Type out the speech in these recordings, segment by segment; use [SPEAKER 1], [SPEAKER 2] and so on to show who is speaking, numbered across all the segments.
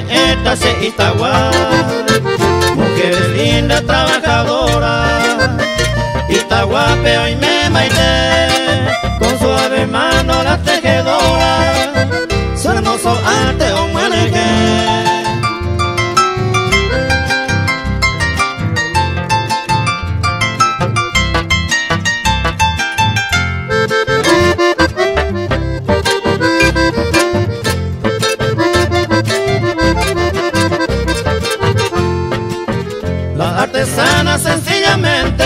[SPEAKER 1] nietas de Itagua, mujeres lindas, trabajadoras. Itaguape hoy me maité, con suave mano la tejedora, su hermoso arte un maneje. La artesana sencillamente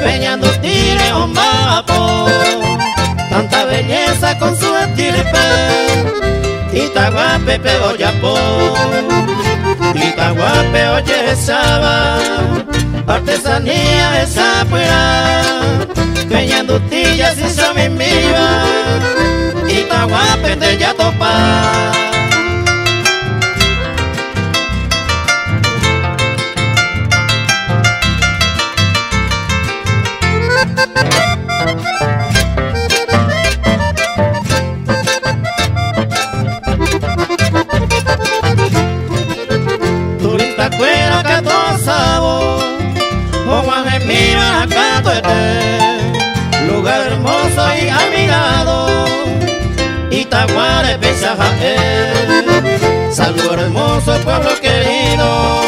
[SPEAKER 1] peñando tire un mapo, tanta belleza con su estirpe. Itaguape peo yapo, Itaguape oye saba, artesanía esa puera, peñando tillas y se me viva. Itaguape de ya topa. Turista cuera catosabo, o Juan Emima Catoete, lugar hermoso y amigado. Itaguare Pesajae, salud hermoso pueblo querido,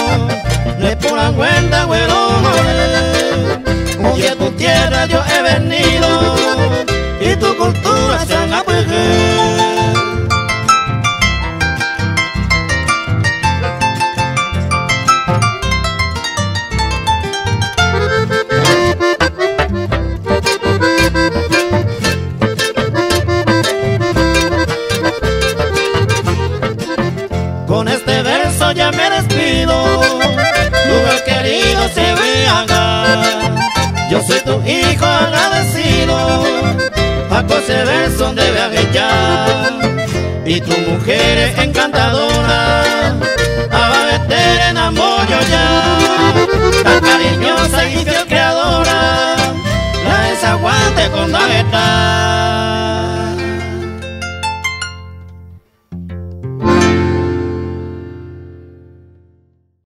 [SPEAKER 1] no por cuenta güero. Hoy a tu tierra yo he venido y tu cultura se han apegado. Con este verso ya me despido, lugar querido se vean. Yo soy tu hijo agradecido, Paco ese verso debe aguillar. Y tu mujer es encantadora, a veter enamoro ya, tan cariñosa.